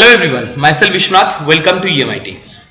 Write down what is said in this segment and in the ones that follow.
Hello everyone, myself Vishwanath, welcome to EMIT।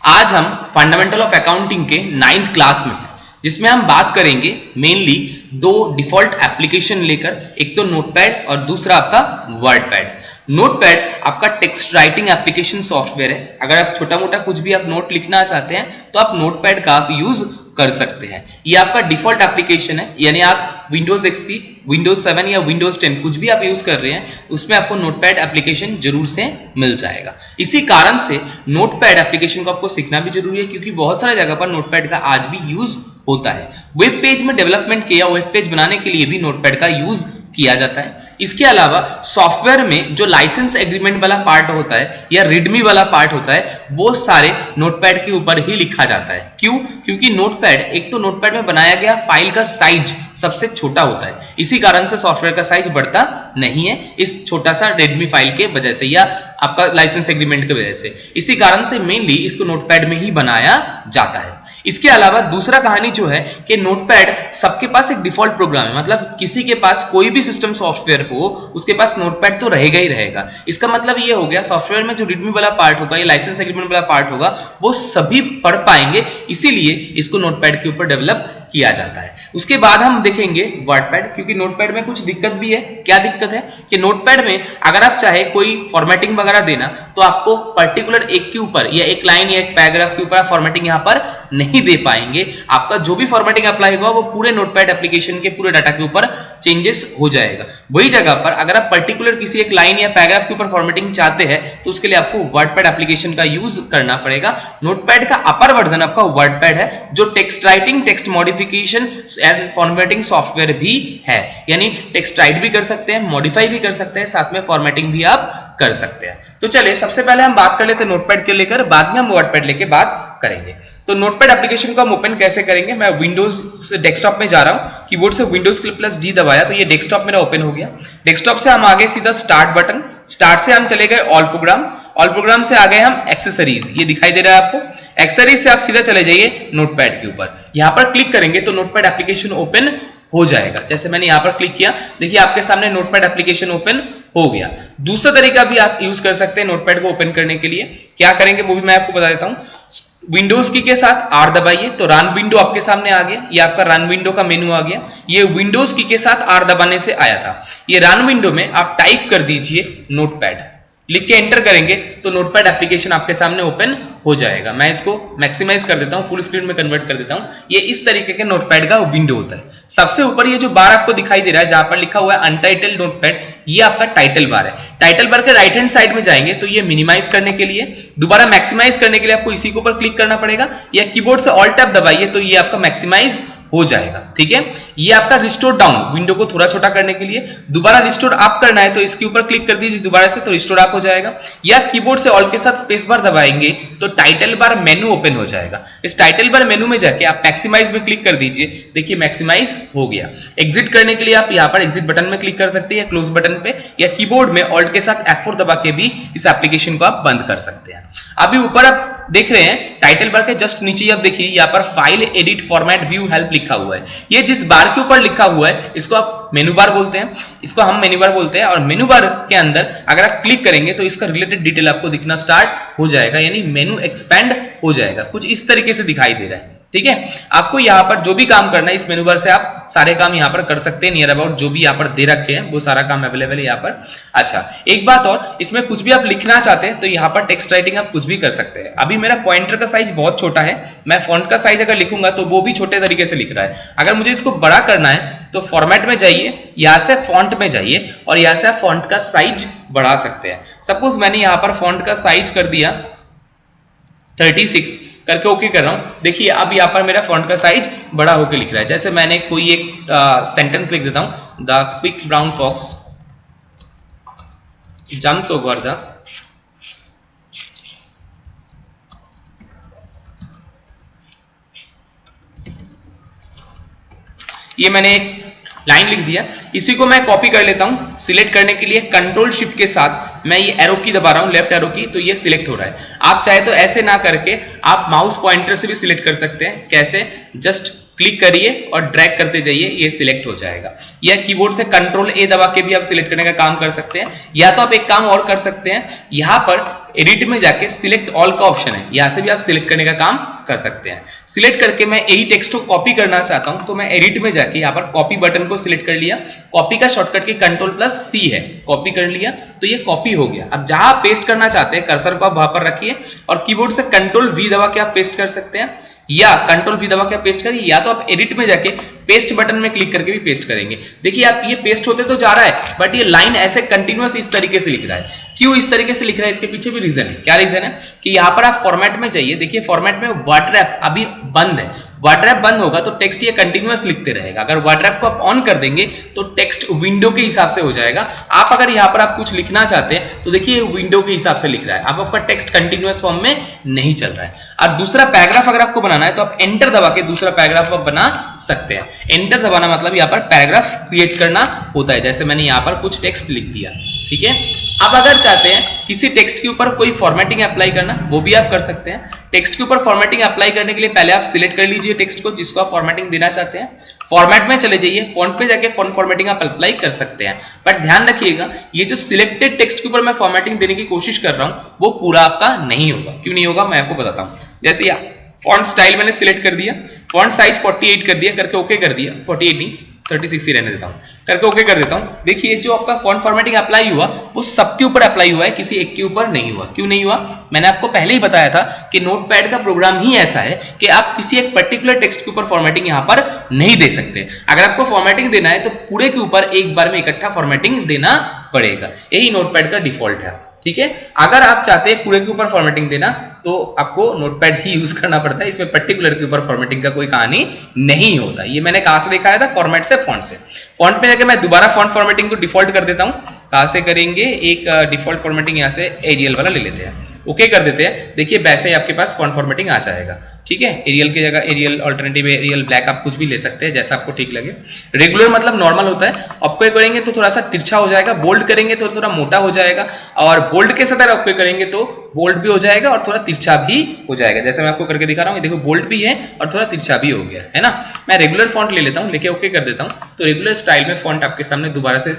आज हम fundamental of accounting के 9th class में हैं, जिसमें हम बात करेंगे मेनली दो डिफॉल्ट एप्लीकेशन लेकर, एक तो नोटपैड और दूसरा आपका वर्डपैड। नोटपैड आपका टेक्स्ट राइटिंग एप्लीकेशन सॉफ्टवेयर है। अगर आप छोटा मोटा कुछ भी आप नोट लिखना चाहते हैं तो आप नोटपैड का आप यूज कर सकते हैं। ये आपका डिफॉल्ट एप्लीकेशन है, यानी आप विंडोज XP, विंडोज 7 या विंडोज 10 कुछ भी आप यूज कर रहे हैं उसमें आपको नोटपैड एप्लीकेशन जरूर से मिल जाएगा। इसी कारण से नोटपैड एप्लीकेशन को आपको सीखना भी जरूरी है, क्योंकि बहुत सारे जगह पर नोटपैड का आज भी यूज होता है। वेब पेज में डेवलपमेंट किया, वेब पेज बनाने के लिए भी नोटपैड का यूज किया जाता है। इसके अलावा सॉफ्टवेयर में जो लाइसेंस एग्रीमेंट वाला पार्ट होता है या रीडमी वाला पार्ट होता है, वो सारे नोटपैड के ऊपर ही लिखा जाता है। क्यों? क्योंकि नोटपैड, एक तो नोटपैड में बनाया गया फाइल का साइज सबसे छोटा होता है, इसी कारण से सॉफ्टवेयर का साइज बढ़ता नहीं है इस छोटा सा रेडमी फाइल के वजह से या आपका लाइसेंस एग्रीमेंट की वजह से। इसी कारण से मेनली इसको नोटपैड में ही बनाया जाता है। इसके अलावा दूसरा कहानी जो है कि नोटपैड सबके पास एक डिफॉल्ट प्रोग्राम है, मतलब किसी के पास कोई भी सिस्टम सॉफ्टवेयर हो उसके पास नोटपैड तो रहेगा ही रहेगा। इसका मतलब ये हो गया सॉफ्टवेयर में जो रीडमी वाला पार्ट होगा या लाइसेंस एग्रीमेंट वाला पार्ट होगा वो सभी पढ़ पाएंगे, इसीलिए इसको नोटपैड के ऊपर डेवलप किया जाता है। उसके बाद हम देखेंगे वर्डपैड, क्योंकि नोटपैड में कुछ दिक्कत भी है। क्या दिक्कत है कि नोटपैड में अगर आप चाहे कोई फॉर्मेटिंग वगैरह देना तो आपको पर्टिकुलर एक के ऊपर या एक लाइन या एक पैराग्राफ के ऊपर फॉर्मेटिंग यहां पर नहीं दे पाएंगे। आपका जो भी फॉर्मेटिंग अप्लाई होगा वो पूरे नोटपैड एप्लीकेशन के पूरे डाटा के ऊपर चेंजेस हो जाएगा। वही जगह पर अगर आप पर्टिकुलर किसी एक लाइन या पैराग्राफ के ऊपर फॉर्मेटिंग चाहते हैं तो उसके लिए आपको वर्डपैड एप्लीकेशन का यूज करना पड़ेगा। नोटपैड का अपर वर्जन आपका वर्डपैड है, जो text writing, text modification and formatting software भी है, यानी टेक्स्ट राइट भी कर सकते हैं, मॉडिफाई भी कर सकते हैं, साथ में फॉर्मेटिंग भी आप कर सकते हैं। तो चलिए सबसे पहले हम बात कर लेते हैं नोटपैड के लेकर, बाद में हम वर्डपैड लेके बात करेंगे। तो नोटपैड एप्लीकेशन को हम ओपन कैसे करेंगे? मैं विंडोज से डेस्कटॉप में जा रहा हूं, कीबोर्ड से विंडोज प्लस डी दबाया तो ये डेस्कटॉप मेरा ओपन हो गया। डेस्कटॉप से हम आगे सीधा स्टार्ट बटन, स्टार्ट से हम चले गए ऑल प्रोग्राम, ऑल प्रोग्राम से आ गए हम एक्सेसरीज, ये दिखाई दे रहा है आपको। एक्सेसरीज से आप सीधा चले जाइए नोटपैड के ऊपर, यहां पर क्लिक करेंगे तो नोटपैड एप्लीकेशन ओपन हो जाएगा। जैसे मैंने यहां पर क्लिक किया, देखिए आपके सामने नोटपैड एप्लीकेशन ओपन हो गया। दूसरा तरीका भी आप यूज कर सकते हैं नोटपैड को ओपन करने के लिए। क्या करेंगे वो भी मैं आपको बता देता हूं। विंडोज की के साथ R दबाइए तो रन विंडो आपके सामने आ गया, ये आपका रन विंडो का मेनू आ गया। ये विंडोज की के साथ R दबाने से आया था। ये रन विंडो में आप टाइप कर दीजिए नोटपैड, लिख के एंटर करेंगे तो नोटपैड एप्लीकेशन आपके सामने ओपन हो जाएगा। मैं इसको मैक्सिमाइज कर देता हूं, फुल स्क्रीन में कन्वर्ट कर देता हूं। ये इस तरीके के नोटपैड का विंडो होता है। सबसे ऊपर ये जो बार आपको दिखाई दे रहा है जहां पर लिखा हुआ है अनटाइटल्ड नोटपैड, ये आपका टाइटल बार है। टाइटल बार के राइट हैंड साइड में जाएंगे तो ये मिनिमाइज करने के लिए, दोबारा मैक्सिमाइज करने के लिए आपको इसी के ऊपर क्लिक करना पड़ेगा, या कीबोर्ड से ऑल्ट टैब दबाइए तो ये आपका मैक्सिमाइज हो जाएगा। ठीक है, ये आपका रिस्टोर डाउन, विंडो को थोड़ा छोटा करने के लिए। दोबारा रिस्टोर अप करना है तो इसके ऊपर क्लिक कर दीजिए दोबारा से, तो रिस्टोर अप हो जाएगा। या कीबोर्ड से ऑल्ट के साथ स्पेस बार दबाएंगे तो टाइटल बार मेनू ओपन हो जाएगा। इस टाइटल बार मेनू में जाके आप मैक्सिमाइज में क्लिक कर दीजिए, देखिए मैक्सिमाइज हो गया। एग्जिट करने के लिए आप यहाँ पर एग्जिट बटन में क्लिक कर सकते हैं या क्लोज बटन पे, या कीबोर्ड में ऑल्ट के साथ F4 दबा के भी इस एप्लीकेशन को आप बंद कर सकते हैं। अभी ऊपर आप देख रहे हैं टाइटल बार के जस्ट नीचे आप देखिए यहाँ पर file edit format view help लिखा हुआ है। ये जिस बार के ऊपर लिखा हुआ है इसको आप मेनू बार बोलते हैं, इसको हम मेनू बार बोलते हैं। और मेनू बार के अंदर अगर आप क्लिक करेंगे तो इसका रिलेटेड डिटेल आपको दिखना स्टार्ट हो जाएगा, यानी मेनू एक्सपेंड हो जाएगा। कुछ इस तरीके से दिखाई दे रहा है। ठीक है, आपको यहाँ पर जो भी काम करना है इस मेनू बार से आप सारे काम यहाँ पर कर सकते हैं। नियर अबाउट जो भी यहाँ पर दे रखे हैं वो सारा काम अवेलेबल है यहाँ पर। अच्छा, एक बात और, इसमें कुछ भी आप लिखना चाहते हैं तो यहाँ पर टेक्स्ट राइटिंग आप कुछ भी कर सकते हैं। अभी मेरा पॉइंटर का साइज बहुत छोटा है, मैं फॉन्ट का साइज अगर लिखूंगा तो वो भी छोटे तरीके से लिख रहा है। अगर मुझे इसको बड़ा करना है तो फॉर्मेट में जाइए, यहाँ से फॉन्ट में जाइए और यहाँ से आप फॉन्ट का साइज बढ़ा सकते हैं। सपोज मैंने यहाँ पर फॉन्ट का साइज कर दिया 36 करके ओके कर रहा हूं। देखिए अब यहाँ पर मेरा फॉन्ट का साइज बड़ा होकर लिख रहा है। जैसे मैंने कोई एक सेंटेंस लिख देता हूं, the quick brown fox jumps over the, ये मैंने एक लाइन लिख दिया। इसी को मैं कॉपी कर लेता हूं। सिलेक्ट करने के लिए कंट्रोल शिफ्ट के साथ मैं ये एरो की दबा रहा हूं, लेफ्ट एरो की, तो ये सिलेक्ट हो रहा है। आप चाहे तो ऐसे ना करके आप माउस पॉइंटर से भी सिलेक्ट कर सकते हैं। कैसे? जस्ट क्लिक करिए और ड्रैग करते जाइए, ये सिलेक्ट हो जाएगा। या कीबोर्ड से कंट्रोल A दबा के भी आप सिलेक्ट करने का काम कर सकते हैं। या तो आप एक काम और कर सकते हैं, यहां पर एडिट में जाके सिलेक्ट ऑल का ऑप्शन है, यहाँ से भी आप सिलेक्ट करने का काम कर सकते हैं। सिलेक्ट करके मैं यही टेक्स्ट को कॉपी करना चाहता हूं तो मैं एडिट में जाके यहाँ पर कॉपी बटन को सिलेक्ट कर लिया, कॉपी का शॉर्टकट की Ctrl+C है, कॉपी कर लिया तो ये कॉपी हो गया। अब जहां आप पेस्ट करना चाहते हैं कर्सर को आप वहां पर रखिए और कीबोर्ड से Ctrl+V दबा के आप पेस्ट कर सकते हैं या Ctrl+V दबा के पेस्ट करिए, या तो आप एडिट में जाके पेस्ट बटन में क्लिक करके भी पेस्ट करेंगे। देखिए आप ये पेस्ट होते तो जा रहा है बट ये लाइन ऐसे कंटिन्यूअस इस तरीके से लिख रहा है। क्यों इस तरीके से लिख रहा है, इसके पीछे भी रीजन है। क्या रीजन है कि यहाँ पर आप फॉर्मेट में जाइए, देखिए फॉर्मेट में वर्ड रैप अभी बंद है, वर्ड रैप बंद होगा तो टेक्स्ट ये कंटिन्यूअस लिखते रहेगा। अगर वर्ड रैप को आप ऑन कर देंगे तो टेक्स्ट विंडो के हिसाब से हो जाएगा। आप अगर यहाँ पर आप कुछ लिखना चाहते हैं तो देखिए विंडो के हिसाब से लिख रहा है, अब आपका टेक्स्ट कंटिन्यूअस फॉर्म में नहीं चल रहा है। और दूसरा पैराग्राफ अगर आपको बनाना है तो आप एंटर दबा के दूसरा पैराग्राफ आप बना सकते हैं। एंटर दबाना मतलब यहाँ पर पैराग्राफ क्रिएट करना होता है, जैसे मैंने यहाँ पर कुछ टेक्स्ट लिख दिया, ठीक है। अब अगर चाहते हैं किसी टेक्स्ट के ऊपर कोई फॉर्मेटिंग अप्लाई करना वो भी आप कर सकते हैं। टेक्स्ट के ऊपर फॉर्मेटिंग अप्लाई करने के लिए पहले आप सिलेक्ट कर लीजिए टेक्स्ट को जिसको आप फॉर्मेटिंग देना चाहते हैं, फॉर्मेट में चले जाइए, फॉन्ट पे जाके फॉन्ट फॉर्मेटिंग आप अप्लाई कर सकते हैं। बट ध्यान रखिएगा ये जो सिलेक्टेड टेक्स्ट के ऊपर मैं फॉर्मेटिंग देने की कोशिश कर रहा हूं वो पूरा आपका नहीं होगा। क्यों नहीं होगा मैं आपको बताता हूं। जैसे फॉन्ट स्टाइल मैंने सिलेक्ट कर दिया, फॉन्ट साइज 48 कर दिया, करके ओके कर दिया, 48 नहीं 36 ही रहने देता हूं, करके ओके कर देता हूं। देखिए जो आपका फॉन्ट फॉर्मेटिंग अप्लाई हुआ वो सबके ऊपर अप्लाई हुआ है, किसी एक के ऊपर नहीं हुआ। क्यों नहीं हुआ, मैंने आपको पहले ही बताया था कि नोटपैड का प्रोग्राम ही ऐसा है कि आप किसी एक पर्टिकुलर टेक्स्ट के ऊपर फॉर्मेटिंग यहां पर नहीं दे सकते। अगर आपको फॉर्मेटिंग देना है तो पूरे के ऊपर एक बार में इकट्ठा फॉर्मेटिंग देना पड़ेगा, यही नोटपैड का डिफॉल्ट है, ठीक है। अगर आप चाहते हैं पूरे के ऊपर फॉर्मेटिंग देना तो आपको नोटपैड ही यूज करना पड़ता है, इसमें पर्टिकुलर के ऊपर फॉर्मेटिंग का कोई कहानी नहीं होता। ये मैंने कहां से दिखाया था, फॉर्मेट से, फॉन्ट से। फॉन्ट में जाके मैं दोबारा फॉन्ट फॉर्मेटिंग को डिफॉल्ट कर देता हूं। कहां से करेंगे, एक डिफॉल्ट फॉर्मेटिंग यहां से एरियल वाला ले लेते हैं, ओके कर देते हैं। देखिए वैसे ही आपके पास फॉन्ट फॉर्मेटिंग आ जाएगा, ठीक है। एरियल की जगह एरियल अल्टरनेटिव एरियल ब्लैक आप कुछ भी ले सकते हैं जैसा आपको ठीक लगे। रेगुलर मतलब नॉर्मल होता है, ऑक्यूपाई करेंगे तो थोड़ा सा तिरछा हो जाएगा, बोल्ड करेंगे तो थोड़ा मोटा हो जाएगा, और बोल्ड के साथ ऑक्यूपाई करेंगे तो बोल्ड भी हो जाएगा और थोड़ा तिरछा भी हो जाएगा। जैसे मैं आपको करके दिखा रहा हूँ, देखो बोल्ड भी है और थोड़ा तिरछा भी हो गया है ना। मैं रेगुलर फॉन्ट ले लेता हूँ, लेके ओके कर देता हूँ तो रेगुलर स्टाइल में फॉन्ट आपके सामने दोबारा से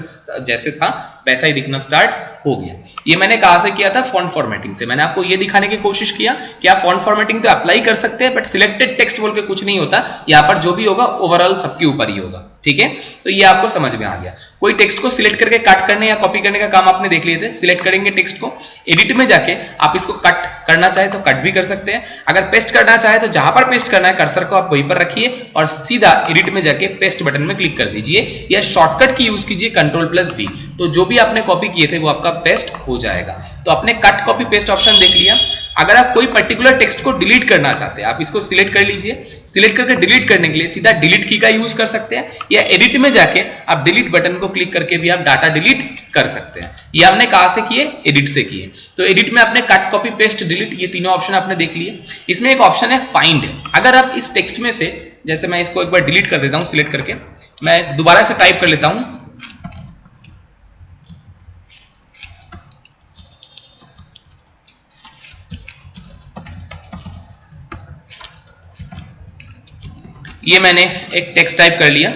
जैसे था वैसा ही दिखना स्टार्ट हो गया। ये मैंने कहां से किया था, फॉन्ट फॉर्मेटिंग से। मैंने आपको ये दिखाने की कोशिश किया कि आप फॉन्ट फॉर्मेटिंग तो अप्लाई कर सकते हैं बट सिलेक्टेड टेक्स्ट बोल के कुछ नहीं होता, यहाँ पर जो भी होगा ओवरऑल सबके ऊपर ही होगा, ठीक है। तो ये आपको समझ में आ गया। कोई टेक्स्ट को सिलेक्ट करके कट करने या कॉपी करने का काम आपने देख लिए थे। सिलेक्ट करेंगे टेक्स्ट को, एडिट में जाके आप इसको कट करना चाहे तो कट भी कर सकते हैं, अगर पेस्ट करना चाहे तो जहां पर पेस्ट करना है कर्सर को आप वहीं पर रखिए और सीधा एडिट में जाके पेस्ट बटन में क्लिक कर दीजिए या शॉर्टकट की यूज कीजिए Ctrl+V, तो जो भी आपने कॉपी किए थे वो आपका पेस्ट हो जाएगा। तो आपने कट कॉपी पेस्ट ऑप्शन देख लिया। अगर आप कोई पर्टिकुलर टेक्स्ट को डिलीट करना चाहते हैं आप इसको सिलेक्ट कर लीजिए। सिलेक्ट करके डिलीट करने के लिए सीधा डिलीट की का यूज कर सकते हैं या एडिट में जाके आप डिलीट बटन को क्लिक करके भी आप डाटा डिलीट कर सकते हैं। ये आपने कहां से किए, एडिट से किए। तो एडिट में आपने कट कॉपी पेस्ट डिलीट ये तीनों ऑप्शन आपने देख लिए। इसमें एक ऑप्शन है फाइंड। अगर आप इस टेक्स्ट में से, जैसे मैं इसको एक बार डिलीट कर देता हूं सिलेक्ट करके, मैं दोबारा से टाइप कर लेता हूं, ये मैंने एक टेक्स्ट टाइप कर लिया।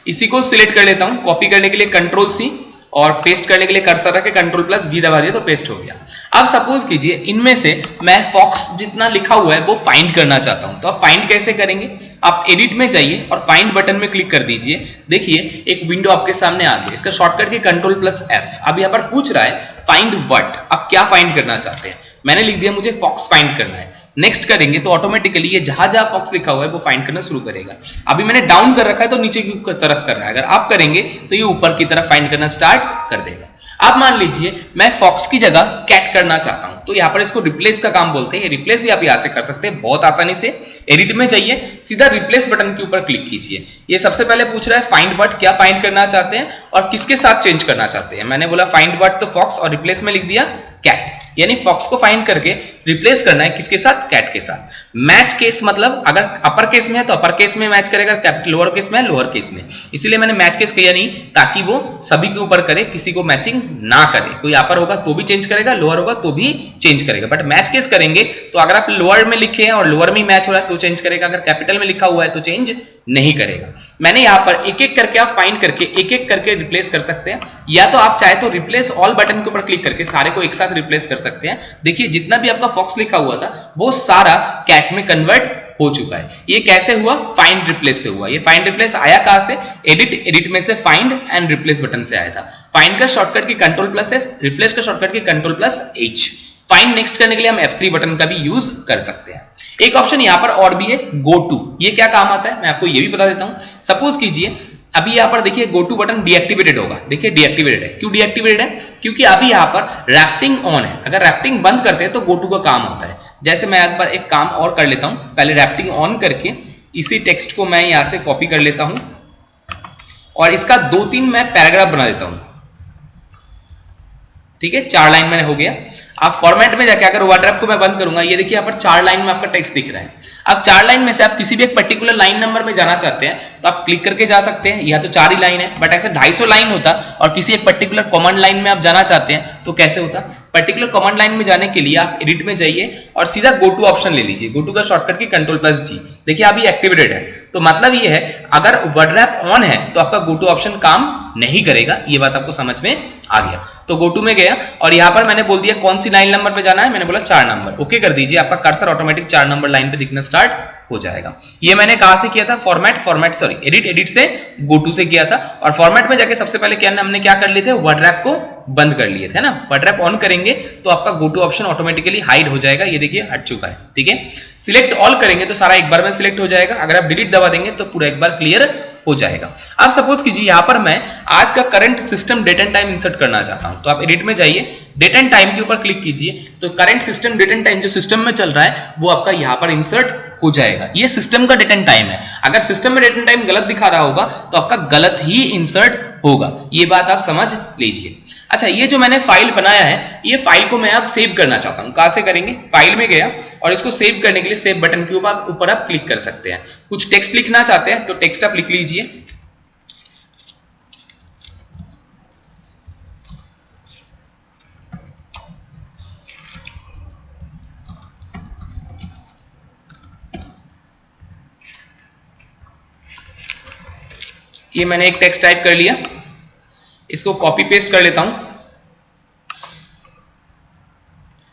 इसी को सिलेक्ट कर लेता हूं, कॉपी करने के लिए Ctrl+C और पेस्ट करने के लिए कर्सर रख के Ctrl+V दबा दिया तो पेस्ट हो गया। अब सपोज कीजिए इनमें से मैं फॉक्स जितना लिखा हुआ है वो फाइंड करना चाहता हूं, तो आप फाइंड कैसे करेंगे, आप एडिट में जाइए और फाइंड बटन में क्लिक कर दीजिए। देखिए एक विंडो आपके सामने आ गई, इसका शॉर्टकट की Ctrl+F। अब यहाँ पर पूछ रहा है फाइंड व्हाट, आप क्या फाइंड करना चाहते हैं। मैंने लिख दिया मुझे फॉक्स फाइंड करना है। नेक्स्ट करेंगे तो ऑटोमेटिकली ये जहां जहां फॉक्स लिखा हुआ है वो फाइंड करना शुरू करेगा। अभी मैंने डाउन कर रखा है तो नीचे की तरफ कर रहा है, अगर आप करेंगे तो ये ऊपर की तरफ फाइंड करना स्टार्ट कर देगा। अब मान लीजिए मैं फॉक्स की जगह कैट करना चाहता हूं, तो यहाँ पर इसको रिप्लेस का काम बोलते हैं। रिप्लेस भी आप यहाँ से कर सकते हैं बहुत आसानी से। एडिट में जाइए, सीधा रिप्लेस बटन के ऊपर क्लिक कीजिए। ये सबसे पहले पूछ रहा है फाइंड व्हाट, क्या फाइंड करना चाहते हैं और किसके साथ चेंज करना चाहते हैं। मैंने बोला फाइंड व्हाट तो फॉक्स और रिप्लेस में लिख दिया कैट, यानी फॉक्स को फाइंड करके रिप्लेस करना है किसके साथ, कैट के साथ। मैच केस मतलब अगर अपर केस में है तो अपर केस में मैच करेगा, कैपिटल लोअर केस में है लोअर केस में, इसीलिए मैंने मैच केस किया नहीं ताकि वो सभी के ऊपर करे, किसी को मैचिंग ना करे। कोई अपर होगा तो भी चेंज करेगा, लोअर होगा तो भी चेंज करेगा। बट मैच केस करेंगे तो अगर आप लोअर में लिखे हैं और लोअर में मैच हो रहा है तो चेंज करेगा, अगर कैपिटल में लिखा हुआ है तो चेंज नहीं करेगा। मैंने यहाँ पर एक एक करके आप फाइंड करके एक एक करके रिप्लेस कर सकते हैं, या तो आप चाहे तो रिप्लेस ऑल बटन के ऊपर क्लिक करके सारे को एक साथ रिप्लेस कर सकते हैं। देखिए जितना भी आपका फॉक्स लिखा हुआ था वो सारा कैट में कन्वर्ट हो चुका है। ये कैसे हुआ? फाइंड रिप्लेस से हुआ। ये फाइंड रिप्लेस आया कहां से? एडिट में से फाइंड एंड रिप्लेस बटन से आया था। फाइंड का शॉर्टकट की कंट्रोल प्लस है, रिप्लेस का शॉर्टकट की control plus H। Find next करने के लिए हम F3 बटन का भी यूज कर सकते हैं। एक ऑप्शन यहां पर और भी है, गो टू। ये क्या काम आता है मैं आपको ये भी बता देता हूं। सपोज कीजिए अभी यहां पर देखिए गो टू बटन डीएक्टिवेटेड होगा। देखिए डीएक्टिवेटेड है। क्यों डीएक्टिवेटेड है? क्योंकि अभी यहां पर रैप्टिंग ऑन है। अगर रैप्टिंग बंद करते हैं तो गो टू का काम होता है। जैसे मैं एक बार एक काम और कर लेता हूं, पहले रैप्टिंग ऑन करके इसी टेक्स्ट को मैं यहां से कॉपी कर लेता हूं और इसका 2-3 मैं पैराग्राफ बना देता हूं। ठीक है, 4 लाइन मैंने हो गया। आप फॉर्मेट में जाके अगर वर्डरैप को मैं बंद करूंगा, ये देखिए यहाँ पर 4 लाइन में आपका टेक्स्ट दिख रहा है। अब 4 लाइन में से आप किसी भी एक पर्टिकुलर लाइन नंबर में जाना चाहते हैं तो आप क्लिक करके जा सकते हैं। यह तो 4 ही लाइन है, बट ऐसे 250 लाइन होता और किसी एक पर्टिकुलर कमांड लाइन में आप जाना चाहते हैं तो कैसे होता? पर्टिकुलर कमांड लाइन में जाने के लिए आप एडिट में जाइए और सीधा गो टू ऑप्शन ले लीजिए। गो टू का शॉर्टकट की कंट्रोल प्लस G। देखिए अभी एक्टिवेटेड है, तो मतलब ये है अगर वर्डरैप ऑन है तो आपका गो टू ऑप्शन काम नहीं करेगा। ये बात आपको समझ में आ गया। तो गो टू में गया और यहां पर मैंने बोल दिया कौन सी लाइन नंबर पे जाना है, मैंने बोला 4 नंबर। ओके कर दीजिए, आपका कर्सर ऑटोमेटिक 4 नंबर लाइन पे दिखना स्टार्ट हो जाएगा। ये मैंने कहां से किया था? एडिट से गो टू से किया था। और फॉर्मेट में जाके सबसे पहले क्या हमने क्या कर लिए थे? वर्डरैप को बंद कर लिए थे ना। वर्डरैप ऑन करेंगे तो आपका go to option automatically hide हो जाएगा। ये देखिए हट चुका है। ठीक है, सिलेक्ट ऑल करेंगे तो सारा एक बार में सिलेक्ट हो जाएगा। अगर आप डिलीट दबा देंगे तो पूरा एक बार क्लियर हो जाएगा। अब सपोज कीजिए यहां पर मैं आज का current system date and time insert करना चाहता हूं, तो आप एडिट में जाइए, डेट एंड टाइम के ऊपर क्लिक कीजिए तो current system date and time जो सिस्टम में चल रहा है वो आपका यहां पर इंसर्ट हो जाएगा। ये सिस्टम का डेट एंड टाइम है। अगर सिस्टम में डेट एंड टाइम गलत दिखा रहा होगा तो आपका गलत ही इंसर्ट होगा। ये बात आप समझ लीजिए। अच्छा, ये जो मैंने फाइल बनाया है, ये फाइल को मैं अब सेव करना चाहता हूं। कहां से करेंगे? फाइल में गया और इसको सेव करने के लिए सेव बटन के ऊपर आप क्लिक कर सकते हैं। कुछ टेक्स्ट लिखना चाहते हैं तो टेक्स्ट आप लिख लीजिए। ये मैंने एक टेक्स्ट टाइप कर लिया, इसको कॉपी पेस्ट कर लेता हूं।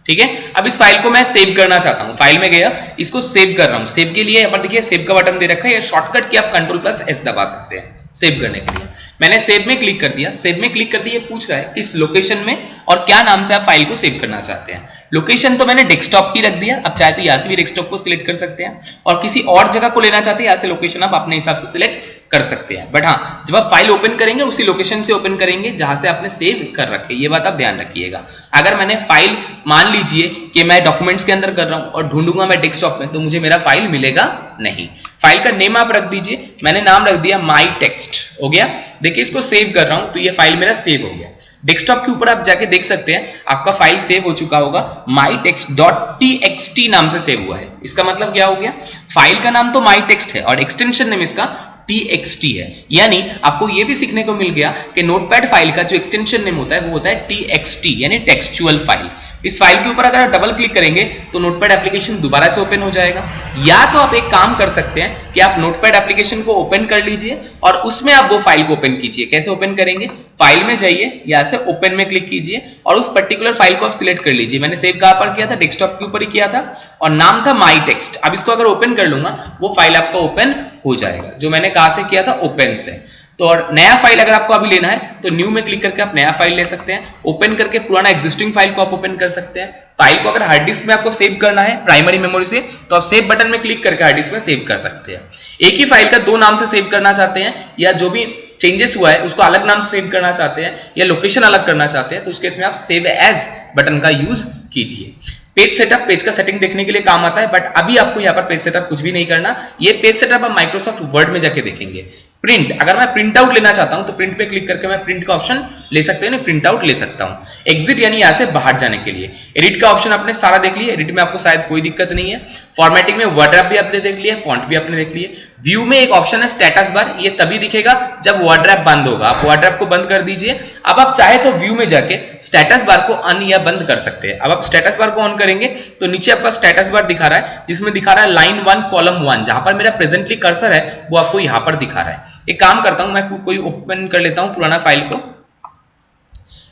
ठीक है, अब इस फाइल को मैं सेव करना चाहता हूं। फाइल में गया, इसको सेव कर रहा हूं। सेव के लिए यहाँ पर देखिए सेव का बटन दे रखा है, या शॉर्टकट की आप कंट्रोल प्लस S दबा सकते हैं सेव करने के लिए। मैंने सेव में क्लिक कर दिया। सेव में क्लिक कर दिया, पूछ रहा है किस लोकेशन में और क्या नाम से आप फाइल को सेव करना चाहते हैं। लोकेशन तो मैंने डेस्कटॉप की रख दिया। अब चाहे तो यहां से भी डेस्कटॉप को सिलेक्ट कर सकते हैं और किसी और जगह को लेना चाहते हैं, यहां से लोकेशन आप अपने हिसाब से सिलेक्ट कर सकते हैं। बट हाँ, जब आप फाइल ओपन करेंगे उसी लोकेशन से ओपन करेंगे जहां से आपने सेव कर रखे। ये बात आप ध्यान रखिएगा। अगर मैंने फाइल मान लीजिए कि मैं डॉक्यूमेंट्स के अंदर कर रहा हूं और ढूंढूंगा मैं डेस्कटॉप में, तो मुझे मेरा फाइल मिलेगा नहीं। फाइल का नेम आप रख दीजिए। मैंने नाम रख दिया माई टेक्स्ट। हो गया। देखिए इसको सेव कर रहा हूं तो ये फाइल मेरा सेव हो गया। डेस्कटॉप के ऊपर आप जाके देख सकते हैं आपका फाइल सेव हो चुका होगा। mytext.txt नाम से सेव हुआ है। इसका मतलब क्या हो गया? फाइल का नाम तो mytext है और एक्सटेंशन नेम इसका txt है। यानी आपको यह भी सीखने को मिल गया कि नोटपैड फाइल का जो एक्सटेंशन नेम होता है वो होता है txt, यानी टेक्सचुअल फाइल। इस फाइल के ऊपर अगर आप डबल क्लिक करेंगे तो नोटपैड एप्लीकेशन दोबारा से ओपन हो जाएगा। या तो आप एक काम कर सकते हैं कि आप नोटपैड एप्लीकेशन को ओपन कर लीजिए और उसमें आप वो फाइल को ओपन कीजिए। कैसे ओपन करेंगे? फाइल में जाइए, यहां से ओपन में क्लिक कीजिए और उस पर्टिकुलर फाइल को आप सिलेक्ट कर लीजिए। मैंने सेव कहां पर किया था? डेस्कटॉप के ऊपर ही किया था और नाम था माई टेक्स्ट। अब इसको अगर ओपन कर लूंगा वो फाइल आपका ओपन हो जाएगा, जो मैंने कहां से किया था? ओपन से। तो और नया फाइल अगर आपको अभी लेना है तो न्यू में क्लिक करके आप नया फाइल ले सकते हैं। ओपन करके पुराना एग्जिस्टिंग फाइल को आप ओपन कर सकते हैं। फाइल को अगर हार्ड डिस्क में आपको सेव करना है प्राइमरी मेमोरी से, तो आप सेव बटन में क्लिक करके हार्ड डिस्क में सेव कर सकते हैं। एक ही फाइल का 2 नाम से सेव करना चाहते हैं या जो भी चेंजेस हुआ है उसको अलग नाम से सेव करना चाहते हैं या लोकेशन अलग करना चाहते हैं, तो उस केस में आप सेव एज बटन का यूज कीजिए। पेज सेटअप पेज का सेटिंग देखने के लिए काम आता है, बट अभी आपको यहाँ पर पेज सेटअप कुछ भी नहीं करना। ये पेज सेटअप आप माइक्रोसॉफ्ट वर्ड में जाके देखेंगे। प्रिंट, अगर मैं प्रिंट आउट लेना चाहता हूं तो प्रिंट पे क्लिक करके मैं प्रिंट का ऑप्शन ले सकते हैं, प्रिंट आउट ले सकता हूं। एग्जिट यानी यहां से बाहर जाने के लिए। एडिट का ऑप्शन आपने सारा देख लिया। एडिट में आपको शायद कोई दिक्कत नहीं है। फॉर्मेटिंग में वर्डरैप भी आपने देख लिया, फॉन्ट भी आपने देख लिए। व्यू में एक ऑप्शन है स्टेटस बार, ये तभी दिखेगा जब वर्डरैप बंद होगा। आप वर्डरैप को बंद कर दीजिए। अब आप चाहे तो व्यू में जाके स्टेटस बार को अन या बंद कर सकते हैं। अब आप स्टेटस बार को ऑन करेंगे तो नीचे आपका स्टेटस बार दिखा रहा है, जिसमें दिखा रहा है लाइन 1 कॉलम 1, जहां पर मेरा प्रेजेंटली कर्सर है वो आपको यहां पर दिखा रहा है। एक काम करता हूं, मैं कोई ओपन कर लेता हूं पुराना फाइल को।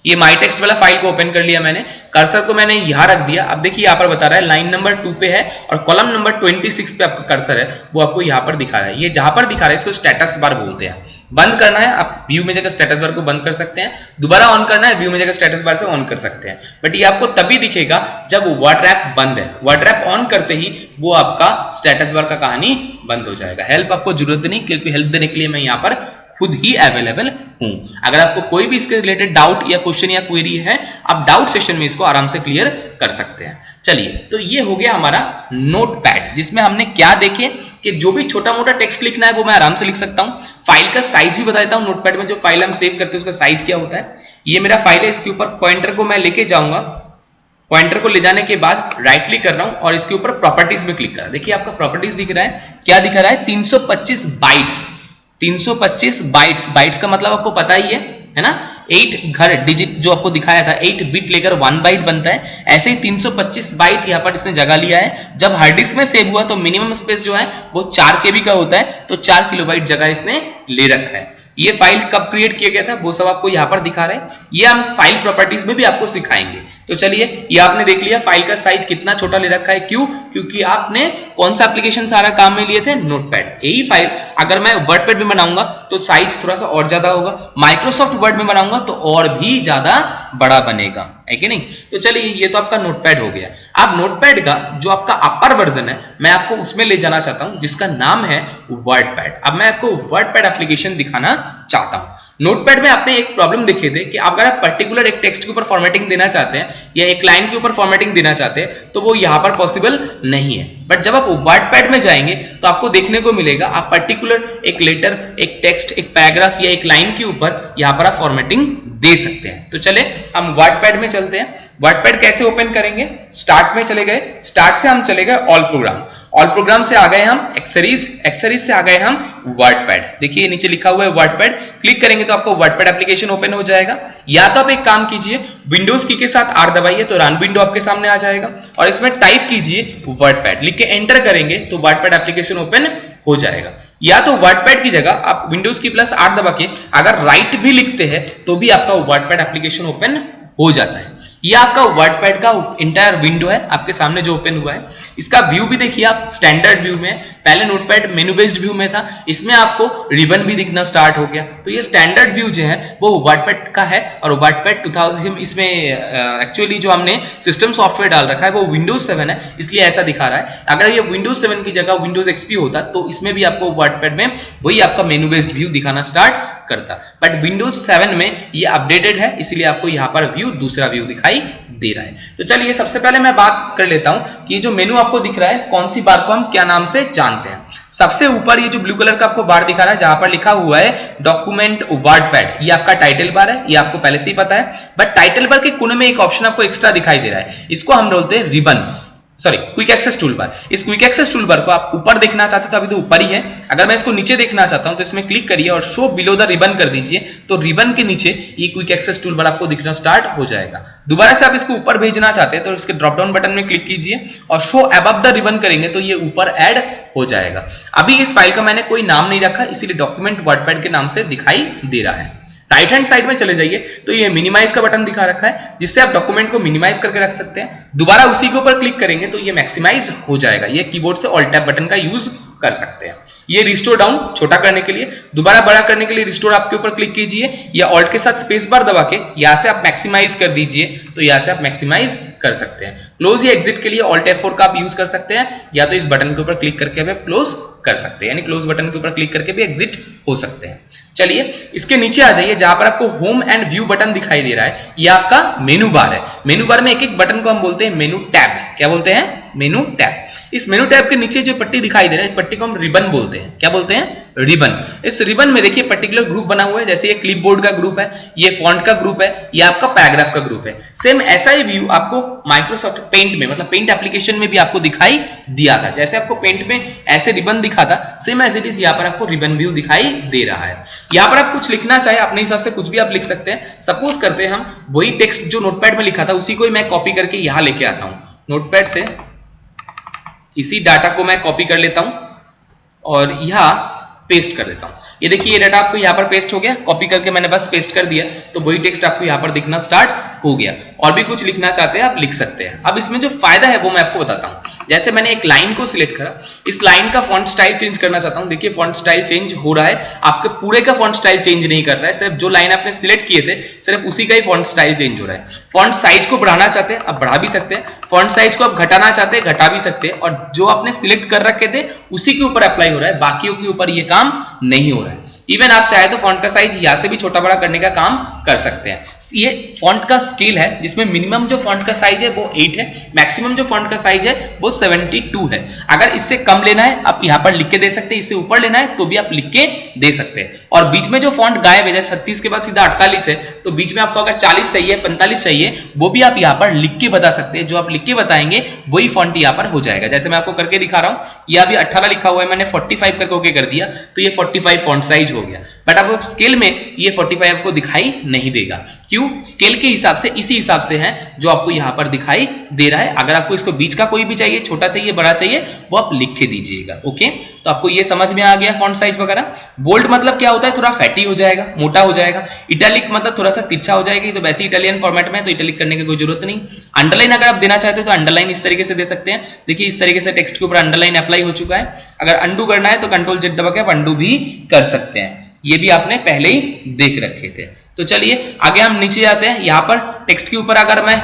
ये माई टेक्स्ट वाला फाइल को ओपन कर लिया मैंने, कर्सर को मैंने यहां रख दिया। अब देखिए यहां पर बता रहा है लाइन नंबर 2 पे है और कॉलम नंबर 26 पे आपका कर्सर है, वो आपको यहां पर दिखा रहा है। ये जहां पर दिखा रहा है इसको स्टेटस बार बोलते हैं। बंद करना है आप व्यू में जाकर स्टेटस बार को बंद कर सकते हैं, दोबारा ऑन करना है व्यू में जाकर स्टेटस बार से ऑन कर सकते हैं। बट ये आपको तभी दिखेगा जब वर्ड रैप बंद है। वर्ड रैप ऑन करते ही वो आपका स्टेटस बार का कहानी बंद हो जाएगा। हेल्प आपको जरूरत नहीं, क्योंकि हेल्प देने के लिए मैं यहाँ पर खुद ही अवेलेबल हूं। अगर आपको कोई भी इसके रिलेटेड डाउट या क्वेश्चन या क्वेरी है, आप डाउट सेशन में इसको आराम से क्लियर कर सकते हैं। चलिए, तो ये हो गया हमारा नोटपैड, जिसमें हमने क्या देखे कि जो भी छोटा मोटा टेक्स्ट लिखना है वो मैं आराम से लिख सकता हूं। फाइल का साइज भी बता देता हूं, नोटपैड में जो फाइल हम सेव करते हैं उसका साइज क्या होता है। ये मेरा फाइल है, इसके ऊपर पॉइंटर को मैं लेके जाऊंगा। पॉइंटर को ले जाने के बाद राइट क्लिक कर रहा हूं और इसके ऊपर प्रॉपर्टीज में क्लिक कर रहा हूं। देखिए आपका प्रॉपर्टीज दिख रहा है, क्या दिख रहा है, 325 बाइट्स। 325 बाइट्स, बाइट्स का मतलब आपको पता ही है ना, 8 घर डिजिट जो आपको दिखाया था, 8 बिट लेकर 1 बाइट बनता है। ऐसे ही 325 बाइट यहाँ पर इसने जगह लिया है। जब हार्ड डिस्क में सेव हुआ तो मिनिमम स्पेस जो है वो 4 KB का होता है, तो 4 किलोबाइट जगह इसने ले रखा है। ये फाइल कब क्रिएट किया गया था वो सब आपको यहाँ पर दिखा रहे हैं। ये हम फाइल प्रॉपर्टीज में भी आपको सिखाएंगे। तो चलिए, ये आपने देख लिया फाइल का साइज कितना छोटा ले रखा है। क्यों? क्योंकि आपने कौन सा एप्लीकेशन सारा काम में लिए थे, नोटपैड। यही फाइल अगर मैं वर्डपैड में बनाऊंगा तो साइज थोड़ा सा और ज्यादा होगा, माइक्रोसॉफ्ट वर्ड में बनाऊंगा तो और भी ज्यादा बड़ा बनेगा, है कि नहीं। तो चलिए, ये तो आपका नोटपैड हो गया। अब नोटपैड का जो आपका अपर वर्जन है मैं आपको उसमें ले जाना चाहता हूं, जिसका नाम है वर्डपैड। अब मैं आपको वर्डपैड एप्लीकेशन दिखाना चाहता हूं। नोटपैड में आपने एक प्रॉब्लम देखे थे कि अगर आप पर्टिकुलर एक टेक्स्ट के ऊपर फॉर्मेटिंग देना चाहते हैं या एक लाइन के ऊपर फॉर्मेटिंग देना चाहते हैं तो वो यहां पर पॉसिबल नहीं है। बट जब आप वर्डपैड में जाएंगे तो आपको देखने को मिलेगा आप पर्टिकुलर एक लेटर, एक टेक्स्ट, एक पैराग्राफ या एक लाइन के ऊपर यहां पर आप फॉर्मेटिंग दे सकते हैं। तो चले हम वर्डपैड में चलते हैं। वर्डपैड कैसे ओपन करेंगे, स्टार्ट में चले गए, स्टार्ट से हम चले गए ऑल प्रोग्राम, ऑल प्रोग्राम से आ गए हम एक्सेसरीज, एक्सेसरीज से आ गए हम वर्डपैड। देखिए नीचे लिखा हुआ है वर्डपैड, क्लिक करेंगे तो आपको वर्डपैड एप्लीकेशन ओपन हो जाएगा। या तो आप एक काम कीजिए, विंडोज की के साथ R दबाइए तो रन विंडो आपके सामने आ जाएगा और इसमें टाइप कीजिए वर्डपैड, लिख के एंटर करेंगे तो वर्डपैड एप्लीकेशन ओपन हो जाएगा। या तो वर्डपैड की जगह आप विंडोज की प्लस R दबा के अगर राइट भी लिखते हैं तो भी आपका वर्डपैड एप्लीकेशन ओपन हो जाता है। ये आपका वर्डपैड का इंटायर विंडो है आपके सामने जो ओपन हुआ है। इसका व्यू भी देखिए आप स्टैंडर्ड व्यू में, पहले नोटपैड मेनू बेस्ड व्यू में था, इसमें आपको रिबन भी दिखना स्टार्ट हो गया। तो ये स्टैंडर्ड व्यू जो है वो वर्डपैड का है और वर्डपैड 2000 इसमें एक्चुअली जो हमने सिस्टम सॉफ्टवेयर डाल रखा है वो विंडोज 7 है, इसलिए ऐसा दिखा रहा है। अगर ये विंडोज 7 की जगह विंडोज XP होता तो इसमें भी आपको वर्डपैड में वही आपका मेनू बेस्ड व्यू दिखाना स्टार्ट करता। बट विंडोज 7 में ये अपडेटेड है, इसलिए आपको यहाँ पर व्यू दूसरा व्यू दिखाई दे रहा है। तो चलिए सबसे पहले मैं बात कर लेता हूं कि ये जो मेनू आपको दिख रहा है कौन सी बार को हम क्या नाम से जानते हैं। सबसे ऊपर ये जो ब्लू कलर का आपको बार दिखा रहा है जहां पर लिखा हुआ है डॉक्यूमेंट वर्डपैड, ये आपका टाइटल बार है, ये आपको पहले से ही पता है। बट टाइटल बार के कोने में एक ऑप्शन आपको एक्स्ट्रा दिखाई दे रहा है, इसको हम बोलते हैं ribbon, sorry quick access toolbar. इस क्विक एक्सेस टूल बार को आप ऊपर देखना चाहते हो तो अभी तो ऊपर ही है, अगर मैं इसको नीचे देखना चाहता हूं तो इसमें क्लिक करिए और शो बिलो द रिबन कर दीजिए तो रिबन के नीचे ये क्विक एक्सेस टूल बार आपको दिखना स्टार्ट हो जाएगा। दोबारा से आप इसको ऊपर भेजना चाहते हैं तो इसके ड्रॉप डाउन बटन में क्लिक कीजिए और शो अबव द रिबन करेंगे तो ये ऊपर ऐड हो जाएगा। अभी इस फाइल का मैंने कोई नाम नहीं रखा, इसीलिए डॉक्यूमेंट वर्डपैड के नाम से दिखाई दे रहा है। राइट हैंड साइड में चले जाइए तो ये मिनिमाइज का बटन दिखा रखा है जिससे आप डॉक्यूमेंट को मिनिमाइज करके रख सकते हैं। दोबारा उसी के ऊपर क्लिक करेंगे तो ये मैक्सिमाइज हो जाएगा। ये कीबोर्ड से ऑल्ट टैब बटन का यूज कर सकते हैं। ये रिस्टोर डाउन छोटा करने के लिए, दोबारा बड़ा करने के लिए रिस्टोर आपके ऊपर क्लिक कीजिए या ऑल्ट के साथ स्पेस बार दबा के यहां से आप मैक्सिमाइज कर दीजिए तो यहां से आप मैक्सिमाइज कर सकते हैं। क्लोज या एग्जिट के लिए ऑल्ट F4 का आप यूज कर सकते हैं या तो इस बटन के ऊपर क्लिक करके आप क्लोज कर सकते हैं, यानी क्लोज बटन के ऊपर क्लिक करके भी एग्जिट हो सकते हैं। चलिए इसके नीचे आ जाइए जहां पर आपको होम एंड व्यू बटन दिखाई दे रहा है, ये आपका मेनू बार है। मेनू बार में एक एक बटन को हम बोलते हैं मेनू टैब। क्या बोलते हैं? मेनू टैब। इस मेनू टैब के नीचे जो पट्टी दिखाई दे रहा है, इस पट्टी को हम रिबन बोलते हैं। क्या बोलते हैं? रिबन। इस रिबन में देखिए पर्टिकुलर ग्रुप बना हुआ है, जैसे ये क्लिपबोर्ड का ग्रुप है, ये फॉन्ट का ग्रुप है, ये आपका पैराग्राफ का ग्रुप है। सेम ऐसा ही व्यू आपको माइक्रोसॉफ्ट पेंट में, मतलब पेंट एप्लीकेशन में भी आपको दिखाई दिया था। जैसे आपको पेंट में ऐसे रिबन दिखा था, सेम एज इट इज यहाँ पर आपको रिबन व्यू दिखाई दे रहा है। यहाँ पर आप कुछ लिखना चाहे अपने हिसाब से कुछ भी आप लिख सकते हैं। सपोज करते हैं हम वही टेक्स्ट जो नोटपैड में लिखा था उसी को ही मैं कॉपी करके यहाँ लेके आता हूँ। नोटपैड से इसी डाटा को मैं कॉपी कर लेता हूं और यहां पेस्ट कर देता हूं। ये देखिए ये डाटा आपको यहां पर पेस्ट हो गया, कॉपी करके मैंने बस पेस्ट कर दिया तो वही टेक्स्ट आपको यहां पर दिखना स्टार्ट हो गया। और भी कुछ लिखना चाहते हैं आप लिख सकते हैं। अब इसमें जो फायदा है वो मैं आपको बताता हूं। जैसे मैंने एक लाइन को सिलेक्ट करा, इस लाइन का फॉन्ट स्टाइल चेंज करना चाहता हूं। देखिए फॉन्ट स्टाइल चेंज हो रहा है, आपके पूरे का फॉन्ट स्टाइल चेंज नहीं कर रहा है, सिर्फ जो लाइन आपने सिलेक्ट किए थे सिर्फ उसी का ही फॉन्ट स्टाइल चेंज हो रहा है। फॉन्ट साइज को बढ़ाना चाहते हैं आप बढ़ा भी सकते हैं, फॉन्ट साइज को आप घटाना चाहते हैं घटा भी सकते हैं, और जो आपने सिलेक्ट कर रखे थे उसी के ऊपर अप्लाई हो रहा है, बाकियों के ऊपर ये काम नहीं हो रहा है। इवन आप चाहे तो फॉन्ट का साइज यहां से भी छोटा बड़ा करने का काम कर सकते हैं। ये फॉन्ट का स्केल है जिसमें मिनिमम जो फॉन्ट का साइज है वो 8 है, मैक्सिमम जो फॉन्ट का साइज है वो 72 है। अगर इससे कम लेना है आप यहां पर लिख के दे सकते हैं, इससे ऊपर लेना है तो भी आप लिख के दे सकते हैं। और बीच में जो फॉन्ट गायब है, जैसे 36 के बाद सीधा 48 है, तो बीच में आपको अगर 40 चाहिए 45 चाहिए वो भी आप यहां पर लिख के बता सकते हैं। जो आप लिख के बताएंगे वही फॉन्ट यहां पर हो जाएगा। जैसे मैं आपको करके दिखा रहा हूं, ये अभी 18 लिखा हुआ है, मैंने 45 करके ओके कर दिया तो ये 45 फॉन्ट साइज हो गया। बट अब स्केल में ये 45 आपको दिखाई नहीं देगा। क्यों? स्केल के हिसाब से इसी हिसाब से है जो आपको यहां पर दिखाई दे रहा है। अगर आपको इसको बीच का कोई भी चाहिए, छोटा चाहिए बड़ा चाहिए, वो आप लिख के दीजिएगा। ओके, तो आपको ये समझ में आ गया फॉन्ट साइज वगैरह। बोल्ड मतलब क्या होता है? थोड़ा फैटी हो जाएगा, मोटा हो जाएगा। इटैलिक मतलब थोड़ा सा तिरछा हो जाएगा, तो वैसे इटालियन फॉर्मेट में तो इटैलिक करने की कोई जरूरत नहीं। अंडरलाइन अगर आप देना चाहते हो तो अंडरलाइन इस तरीके से दे सकते हैं। देखिए इस तरीके से टेक्स्ट के ऊपर अंडरलाइन अप्लाई हो चुका है। अगर अंडू करना है तो कंट्रोल जेड दबा के आप अंडू भी कर सकते हैं। ये भी आपने पहले ही देख रखे थे। तो चलिए आगे हम नीचे जाते हैं। यहां पर टेक्स्ट के ऊपर अगर मैं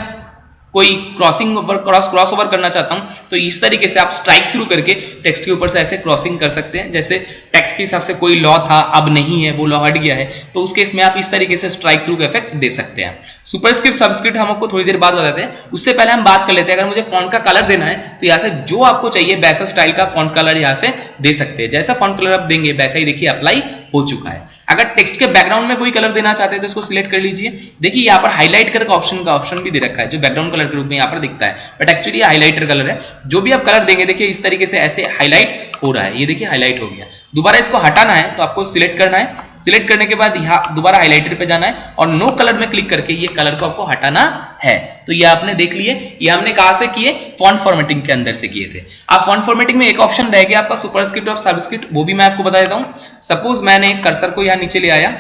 कोई क्रॉस ओवर करना चाहता हूं तो इस तरीके से आप स्ट्राइक थ्रू करके टेक्स्ट के ऊपर से ऐसे क्रॉसिंग कर सकते हैं। जैसे टेक्स्ट के हिसाब से कोई लॉ था, अब नहीं है, वो लॉ हट गया है, तो उस केस में आप इस तरीके से स्ट्राइक थ्रू का इफेक्ट दे सकते हैं। सुपरस्क्रिप्ट सबस्क्रिप्ट हम आपको थोड़ी देर बाद बताते हैं, उससे पहले हम बात कर लेते हैं। अगर मुझे फॉन्ट का कलर देना है तो यहाँ से जो आपको चाहिए वैसा स्टाइल का फॉन्ट कलर यहाँ से दे सकते हैं। जैसा फॉन्ट कलर आप देंगे वैसा ही देखिए अप्लाई हो चुका है। अगर टेक्स्ट के बैकग्राउंड में कोई कलर देना चाहते हैं तो इसको सिलेक्ट कर लीजिए। देखिए यहाँ पर हाईलाइट कलर का ऑप्शन भी दे रखा है, जो बैकग्राउंड कलर के रूप में यहाँ पर दिखता है, बट एक्चुअली हाईलाइटर कलर है। जो भी आप कलर देंगे देखिए इस तरीके से ऐसे हाईलाइट हो रहा है। ये देखिए हाईलाइट हो गया। दोबारा इसको हटाना है तो आपको सिलेक्ट करना है। सिलेक्ट करने के बाद यहाँ दोबारा हाईलाइटर पे जाना है और नो कलर में क्लिक करके ये कलर को आपको हटाना है। तो ये आपने देख लिए। ये हमने कहां से किए? फॉन्ट फॉर्मेटिंग के अंदर से किए थे। आप फॉन्ट फॉर्मेटिंग में एक ऑप्शन रह गया आपका सुपरस्क्रिप्ट और सबस्क्रिप्ट, वो भी मैं आपको बता देता हूं। सपोज मैंने कर्सर को यहाँ नीचे ले आया,